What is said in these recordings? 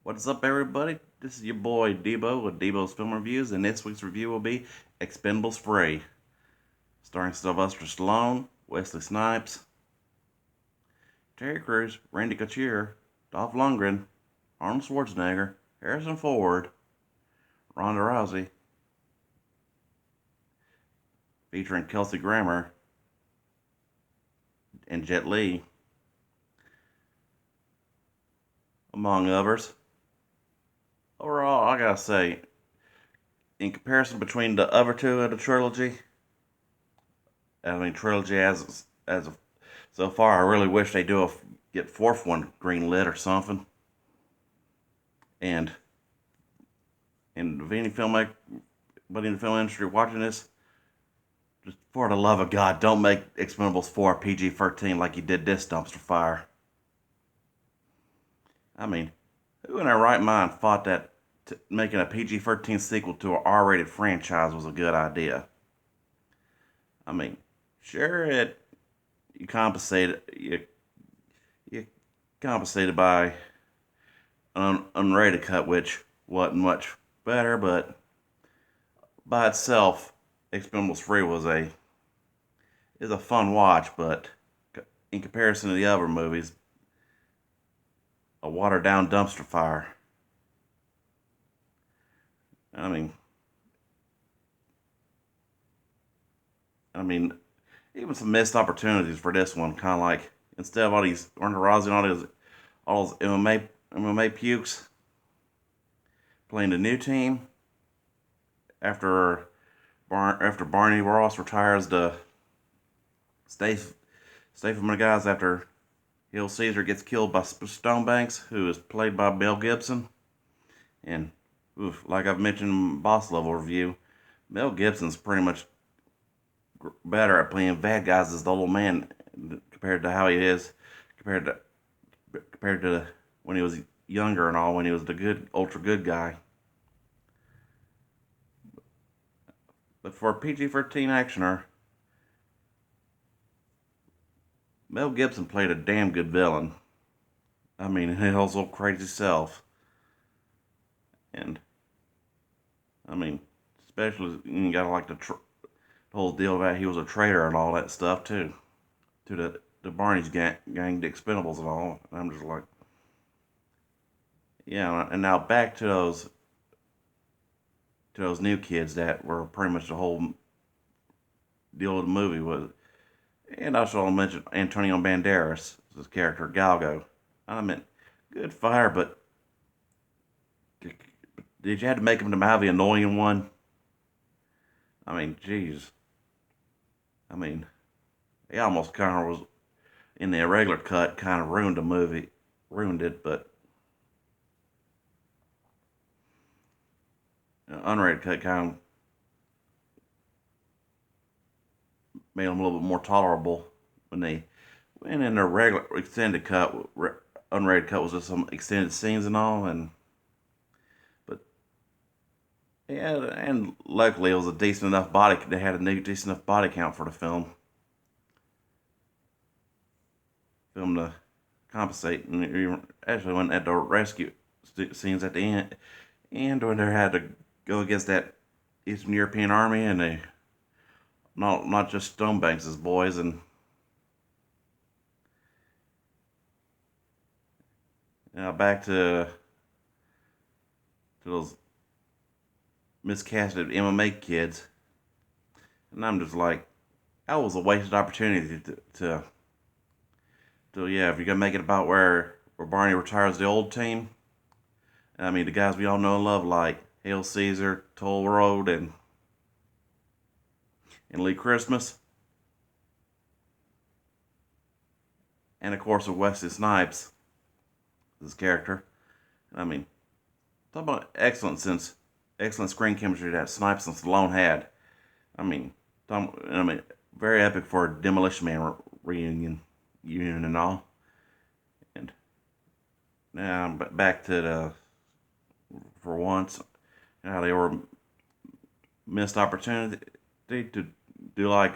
What's up, everybody? This is your boy Debo with Debo's Film Reviews, and this week's review will be Expendables 3, starring Sylvester Stallone, Wesley Snipes, Terry Crews, Randy Couture, Dolph Lundgren, Arnold Schwarzenegger, Harrison Ford, Ronda Rousey, featuring Kelsey Grammer and Jet Li, among others. Overall, I gotta say, in comparison between the other two of the trilogy, trilogy as of so far, I really wish they get fourth one greenlit or something. And if any filmmaker, but in the film industry watching this, just for the love of God, don't make Expendables 4 PG-13 like you did this dumpster fire. I mean, who in their right mind thought that making a PG-13 sequel to an R-rated franchise was a good idea? I mean, sure, you compensated you compensated by an unrated cut, which wasn't much better, but by itself, Expendables 3 is a fun watch, but in comparison to the other movies, a watered down dumpster fire. I mean, I mean, even some missed opportunities for this one. Kind of like instead of all these Ronda Rousey and all those MMA pukes playing the new team after Barney Ross retires to stay from the guys after Hill Caesar gets killed by Stonebanks, who is played by Mel Gibson. And like I've mentioned in Boss Level review, Mel Gibson's pretty much better at playing bad guys as the old man compared to how he is compared to when he was younger and all, when he was the good ultra good guy. But for a PG-13 actioner, Mel Gibson played a damn good villain. I mean, hell's old crazy self. And I mean, especially you gotta like the whole deal about he was a traitor and all that stuff too, to the Barney's gang, the Expendables and all. And I'm just like, yeah. And now back to those new kids that were pretty much the whole deal of the movie was. And also I'll mention Antonio Banderas, his character Galgo. I mean, good fire, but did you have to make him to have the annoying one? I mean, jeez. I mean, he almost kind of was in the irregular cut, kind of ruined the movie, ruined it. But unrated cut kind of made him a little bit more tolerable when they went in the regular extended cut. Unrated cut was just some extended scenes and all, and but yeah, and luckily it was a decent enough body. They had a decent enough body count for the film to compensate, and you actually went at the rescue scenes at the end, and when they had to go against that Eastern European army, and they not just Stonebanks' boys, and back to those miscasted MMA kids, and I'm just like, that was a wasted opportunity to yeah, if you're gonna make it about where Barney retires the old team. I mean, the guys we all know and love, like Hail Caesar, Toll Road, and Lee Christmas, and of course with Wesley Snipes, his character. I mean, talk about excellent screen chemistry that Snipes and Stallone had. I mean, very epic for a Demolition Man reunion, and all. And now back to for once, how they were missed opportunity to do like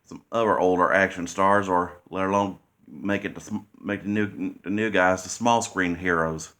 some other older action stars, or let alone make the new guys the small screen heroes.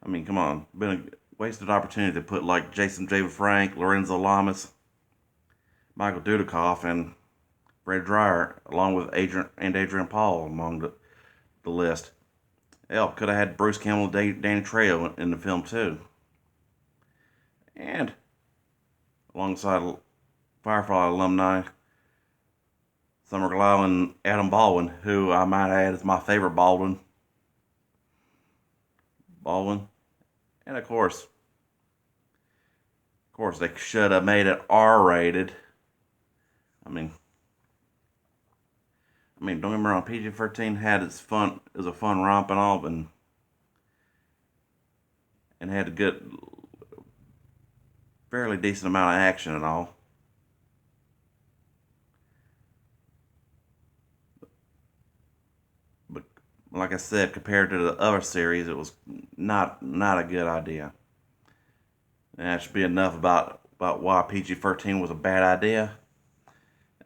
I mean, come on, been a wasted opportunity to put like Jason David Frank, Lorenzo Lamas, Michael Dudikoff, and Fred Dreyer, along with Adrian Paul among the list. Hell, could have had Bruce Campbell and Danny Trejo in the film too. And alongside Firefly alumni Summer Glau and Adam Baldwin, who I might add is my favorite Baldwin. And of course, they should have made it R-rated. I mean, don't get me wrong. PG-13 had its fun, it was a fun romp and all, and had a good, fairly decent amount of action and all. But like I said, compared to the other series, it was not a good idea. And that should be enough about why PG-13 was a bad idea.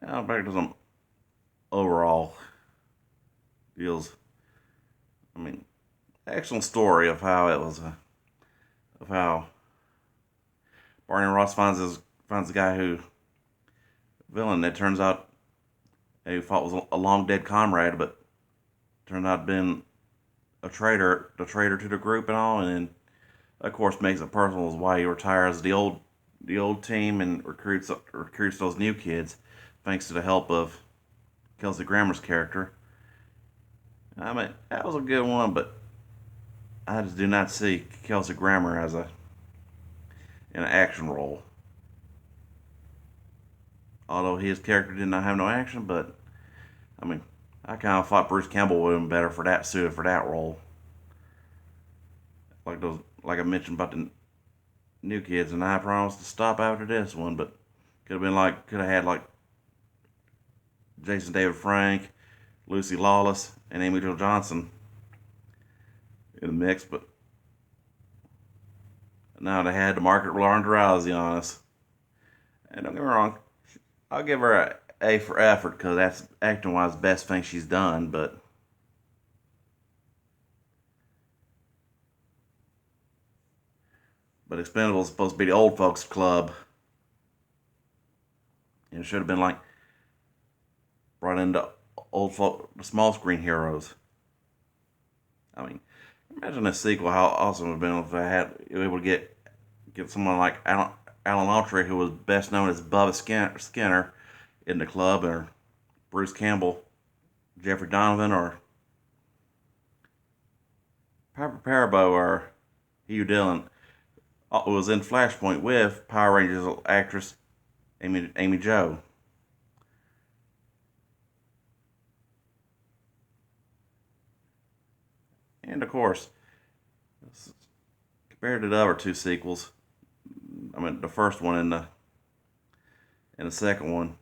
Now back to some overall deals. I mean, excellent story of how it was, of how Barney Ross finds the guy who villain that turns out he thought was a long dead comrade, but turned out been a traitor, the traitor to the group and all, and then of course makes it personal as why he retires the old team and recruits those new kids, thanks to the help of Kelsey Grammer's character. I mean, that was a good one, but I just do not see Kelsey Grammer as in an action role. Although his character did not have no action, but I mean, I kind of thought Bruce Campbell would have been better for that suited for that role. Like I mentioned about the new kids, and I promised to stop after this one, but could have had like Jason David Frank, Lucy Lawless, and Amy Jo Johnson in the mix, but now they had to market Ronda Rousey on us. And don't get me wrong, I'll give her A for effort because that's acting wise the best thing she's done, but Expendables is supposed to be the old folks club. And it should have been like brought into the small screen heroes. I mean, imagine a sequel. How awesome it would have been if I had able to get someone like Alan Autry, who was best known as Bubba Skinner, in the club, or Bruce Campbell, Jeffrey Donovan, or Piper Perabo, or Hugh Dillon. Was in Flashpoint with Power Rangers actress Amy Jo. And of course, compared to the other two sequels, I mean the first one and the second one,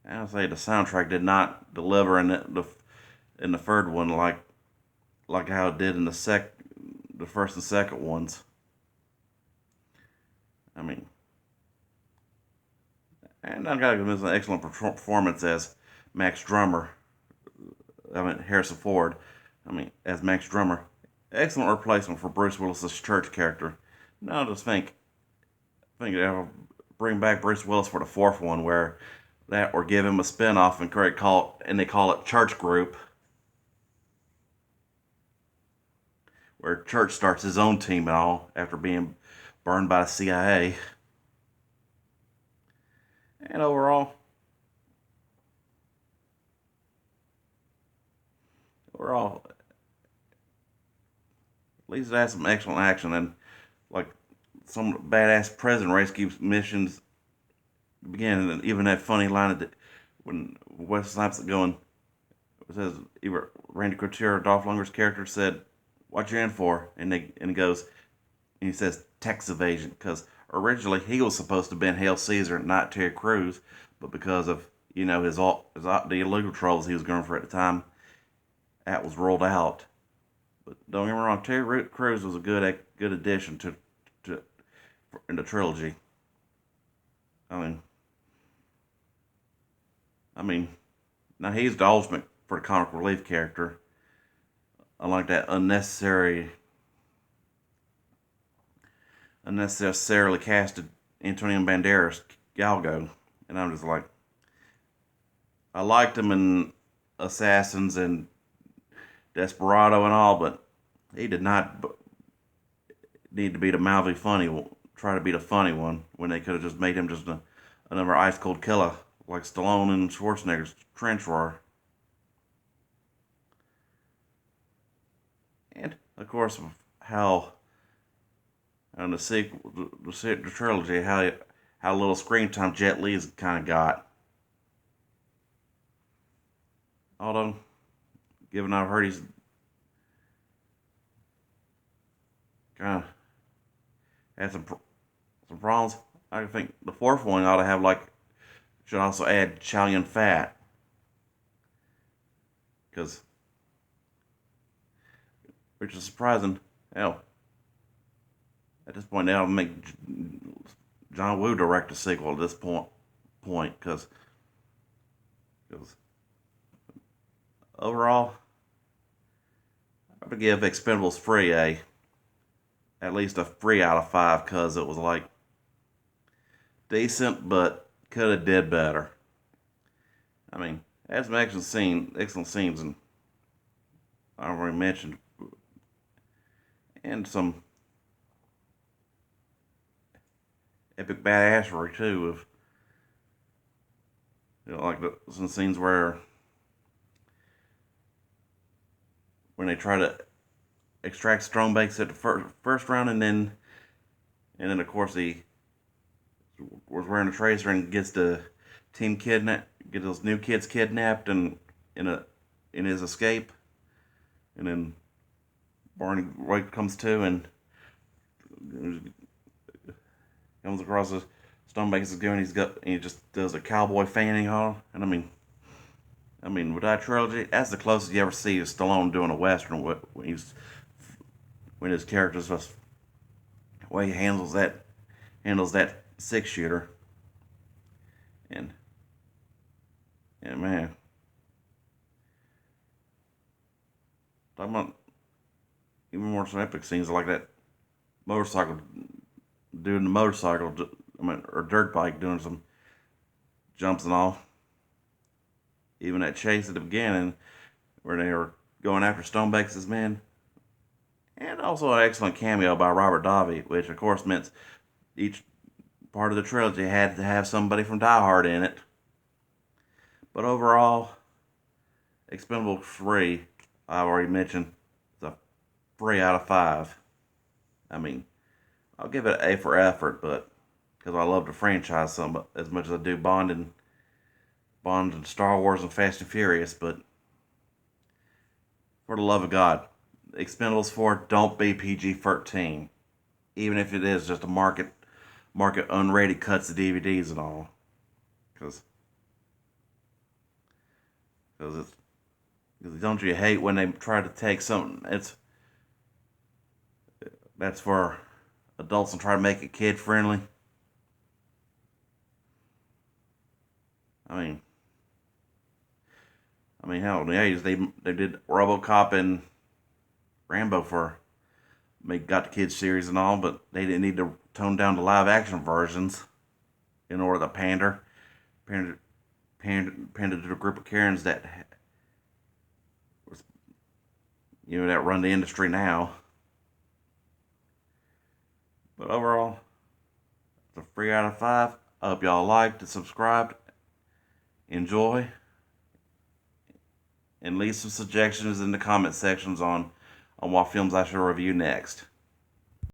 I would say the soundtrack did not deliver in the third one like how it did in the first and second ones. I mean, and I gotta give him an excellent performance as Max Drummer. I mean Harrison Ford. I mean as Max Drummer. Excellent replacement for Bruce Willis's church character. Now I just think they'll bring back Bruce Willis for the fourth one, where that or give him a spinoff and they call it Church Group, where Church starts his own team and all after being burned by the CIA. And overall, at least it has some excellent action and like some badass prison rescue missions. Again, and even that funny line that when Wes Snipes is going, it says either Randy Couture or Dolph Lundgren's character said, "What you in for?" And he goes, and he says tax evasion, because originally he was supposed to have been Hail Caesar, not Terry Crews, but because of the illegal troubles he was going for at the time, that was rolled out. But don't get me wrong, Terry Crews was a good addition to in the trilogy. I mean, I mean, now he's the ultimate for the comic relief character. unlike that unnecessarily casted Antonio Banderas Galgo. And I'm just like, I liked him in Assassins and Desperado and all, but he did not need to be the mouthy funny, try to be the funny one when they could have just made him just another ice cold killer like Stallone and Schwarzenegger's trench war. And of course, how on the sequel, the trilogy, how little screen time Jet Li's kind of got. Although, given I've heard he's kind of had some problems, I think the fourth one ought to have like should also add Chow Yun Fat, because which is surprising. Hell, at this point, they'll make John Woo direct a sequel at this point, because overall, I would give Expendables 3 at least a 3 out of 5, because it was like decent, but could have did better. I mean, it has some excellent scenes, and I already mentioned, and some epic badassery too. Of like some scenes where when they try to extract strong bakes at the first round, and then of course he was wearing a tracer and gets the get those new kids kidnapped, and in his escape, and then Barney White comes to and comes across the Stonebanks is doing. He just does a cowboy fanning all, and I mean, with that trilogy, that's the closest you ever see of Stallone doing a western. When his character's just the way he handles that 6-shooter, and man, talking about even more some epic scenes like that motorcycle doing the motorcycle, or dirt bike doing some jumps and all. Even that chase at the beginning where they were going after Stonebanks' men. And also an excellent cameo by Robert Davi, which of course meant each part of the trilogy had to have somebody from Die Hard in it. But overall, Expendables 3, I've already mentioned, is a 3 out of 5. I mean, I'll give it an A for effort, but because I love the franchise as much as I do Bond and Star Wars and Fast and Furious, but for the love of God, Expendables 4 don't be PG-13, even if it is just a market unrated cuts of DVDs and all, because don't you hate when they try to take something that's for adults and try to make it kid friendly? I mean, hell, in the 80s they did RoboCop and Rambo got the kids series and all, but they didn't need to tone down the live action versions in order to pander to a group of Karens that that run the industry now. But overall, it's a 3 out of 5. I hope y'all liked and subscribed. Enjoy. And leave some suggestions in the comment sections on what films I should review next.